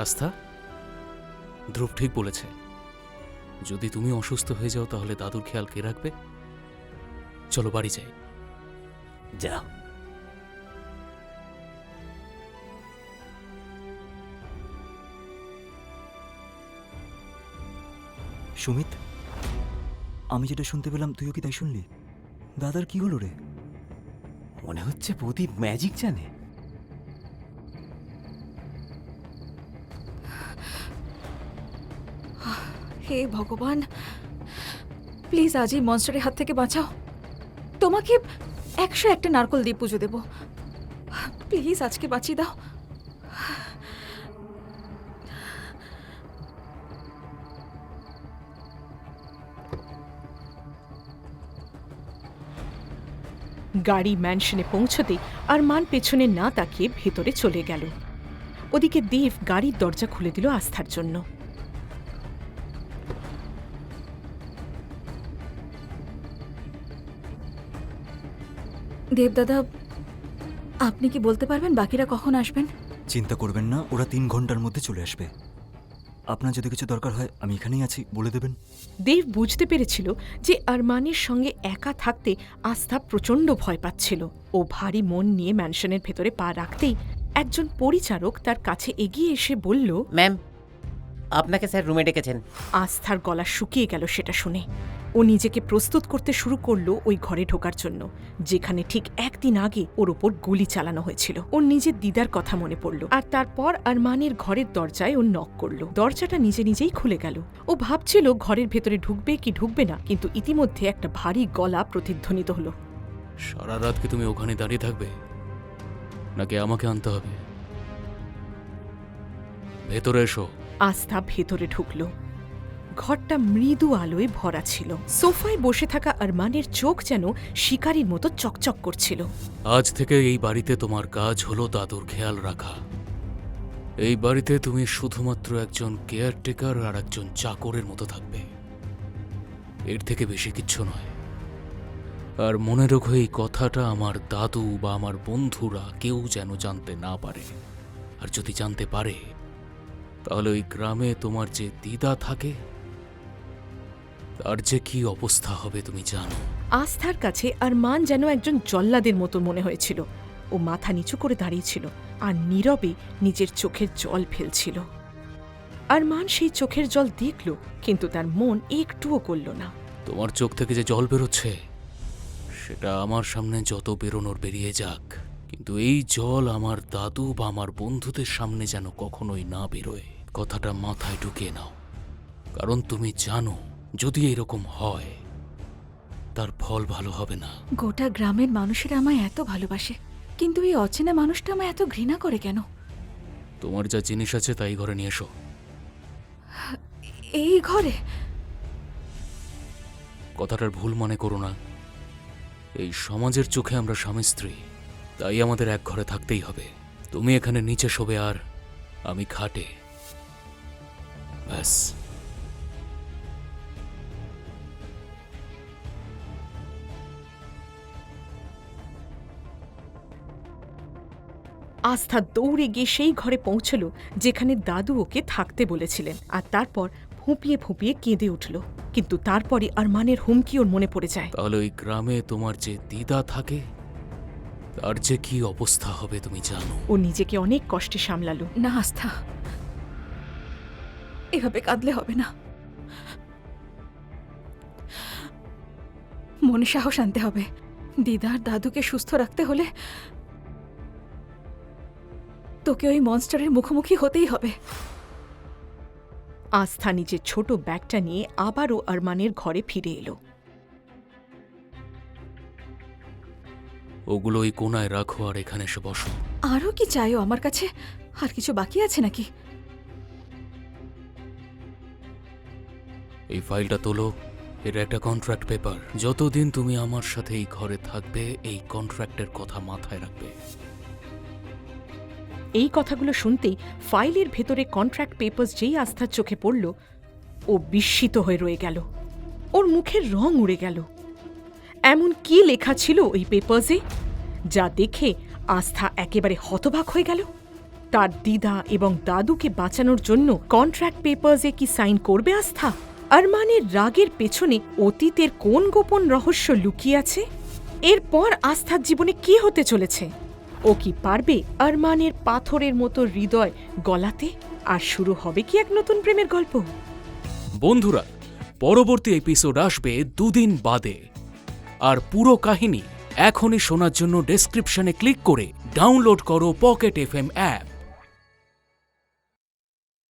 আস্থা, ধ্রুব ঠিক বলেছে। যদি তুমি অসুস্থ হয়ে যাও তাহলে দাদুর খেয়াল কে রাখবে? চলো বাড়ি যাই। যাও। সুমিত, আমি যেটা শুনতে পেলাম তুইও কি তাই শুনলি? দাদার কি হলো রে? মনে হচ্ছে প্রদীপ ম্যাজিক জানে। হে ভগবান, প্লিজ আজই মনস্টারের হাত থেকে বাঁচাও। তোমাকে 101টা নারকল দিয়ে পুজো দেব। প্লিজ আজকে বাঁচিয়ে দাও। গাড়ি ম্যানশনে পৌঁছতেই আরমান পেছনে না তাকিয়ে ভেতরে চলে গেল। ওদিকে দেব গাড়ির দরজা খুলে দিল আস্থার জন্য। দেবদাদা, আপনি কি বলতে পারবেন বাকিরা কখন আসবেন? চিন্তা করবেন না, ওরা 3 ঘন্টার মধ্যে চলে আসবে। আপনার যদি কিছু দরকার হয় আমি এখানেই আছি, বলে দেবেন। দেব বুঝতে পেরেছিল যে আরমানের সঙ্গে একা থাকতে আস্থা প্রচণ্ড ভয় পাচ্ছিল। ও ভারী মন নিয়ে ম্যানশনের ভেতরে পা রাখতেই একজন পরিচারক তার কাছে এগিয়ে এসে বলল, ম্যাম, আপনাকে স্যার রুমে ডেকেছেন। আস্থার গলা শুকিয়ে গেল সেটা শুনে। ও নিজেকে প্রস্তুত করতে শুরু করলো ওই ঘরে ঢোকার জন্য, যেখানে ঠিক 1 দিন আগে ওর ওপর গুলি চালানো হয়েছিল। ওর নিজের দিদার কথা মনে পড়ল, আর তারপর আরমানের ঘরের দরজায় ও নক করলো। দরজাটা নিজে নিজেই খুলে গেল। ও ভাবছিল ঘরের ভেতরে ঢুকবে কি ঢুকবে না, কিন্তু ইতিমধ্যে একটা ভারী গলা প্রতিধ্বনিত হলো। সারা রাত কি তুমি ওখানে দাঁড়িয়ে থাকবে, নাকি আমাকে আনতে হবে? ভেতরে এসো। আস্থা ভেতরে ঢুকল। ঘরটা মৃদু আলোয় ভরা ছিল। সোফায় বসে থাকা আরমানের চোখ যেন শিকারীর মতো চকচক করছিল। আজ থেকে এই বাড়িতে তোমার কাজ হলো দাদুর খেয়াল রাখা। এই বাড়িতে তুমি শুধুমাত্র একজন কেয়ারটেকার আর একজন চাকরের মতো থাকবে, এর থেকে বেশি কিচ্ছু নয়। আর মনে রেখো, এই কথাটা আমার দাদু বা আমার বন্ধুরা কেউ যেন জানতে না পারে। আর যদি জানতে পারে তাহলে ওই গ্রামে তোমার যে দিদা থাকে তার যে কি অবস্থা হবে তুমি জানো। আস্থার কাছে আরমান যেন একজন জল্লাদের মতো মনে হয়েছিল। ও মাথা নিচু করে দাঁড়িয়েছিল আর নীরবে নিজের চোখের জল ফেলছিল। আরমান সেই চোখের জল দেখল, কিন্তু তার মন একটুও গলল না। তোমার চোখ থেকে যে জল বেরোচ্ছে সেটা আমার সামনে যত বেরোনোর বেরিয়ে যাক, কিন্তু এই জল আমার দাদু বা আমার বন্ধুদের সামনে যেন কখনোই না বেরোয়। কথাটা মাথায় ঢুকিয়ে নাও, কারণ তুমি জানো যদি এরকম হয় তার ফল ভালো হবে না। গোটা গ্রামের মানুষেরা আমায় এত ভালোবাসে, কিন্তু এই অচেনা মানুষটা আমায় এত ঘৃণা করে কেন? তোমার যা জিনিস আছে তাই ঘরে নিয়ে এসো। এই ঘরে? কথাটার ভুল মনে করো না। এই সমাজের চোখে আমরা স্বামী স্ত্রী, তাই আমাদের এক ঘরে থাকতেই হবে। তুমি এখানে নিচে শোবে আর আমি খাটে, ব্যাস। আস্থা দৌড়ে গিয়ে সেই ঘরে পৌঁছল যেখানে দাদু ওকে থাকতে বলেছিলেন, আর তারপর ফুঁপিয়ে ফুঁপিয়ে কেঁদে উঠল। কিন্তু তারপরে আরমানের হুমকি ওর মনে পড়ে যায়। তাহলে ওই গ্রামে তোমার যে দিদা থাকে তার যে কি অবস্থা হবে তুমি জানো। ও নিজেকে অনেক কষ্টে সামলালো। না আস্থা, এভাবে কাঁদলে হবে না। মনে সাহস আনতে হবে। দিদার দাদুকে সুস্থ রাখতে হলে তোকে ওই মনস্টারের মুখোমুখি হতেই হবে। আস্থা নিজের ছোট ব্যাগটা নিয়ে আবারও আরমানের ঘরে ফিরে এলো। ওগুলো ওই কোনায় রাখো আর এখানে এসে বসো। আরও কি চাইও আমার কাছে? আর কিছু বাকি আছে নাকি? এই ফাইলটা তোলো, এটা একটা কন্ট্রাক্ট পেপার। যতদিন তুমি আমার সাথে এই ঘরে থাকবে এই কন্ট্রাক্টের কথা মাথায় রাখবে। এই কথাগুলো শুনতেই ফাইলের ভেতরে কন্ট্রাক্ট পেপারস যেই আস্থার চোখে পড়ল, ও বিস্মিত হয়ে রয়ে গেল। ওর মুখের রং উড়ে গেল। এমন কি লেখা ছিল ওই পেপারসে যা দেখে আস্থা একেবারে হতবাক হয়ে গেল। তার দিদা এবং দাদুকে বাঁচানোর জন্য কন্ট্রাক্ট পেপারসে কি সাইন করবে আস্থা? আরমানের রাগের পেছনে অতীতের কোন গোপন রহস্য লুকিয়ে আছে? এরপর আস্থার জীবনে কি হতে চলেছে? ও কি পারবে আরমানের পাথরের মতো হৃদয় গলাতে? আর শুরু হবে কি এক নতুন প্রেমের গল্প? বন্ধুরা, পরবর্তী এপিসোড আসবে 2 দিন বাদে। আর পুরো কাহিনী এখনই শোনার জন্য ডেসক্রিপশনে ক্লিক করে ডাউনলোড করো পকেট FM অ্যাপ।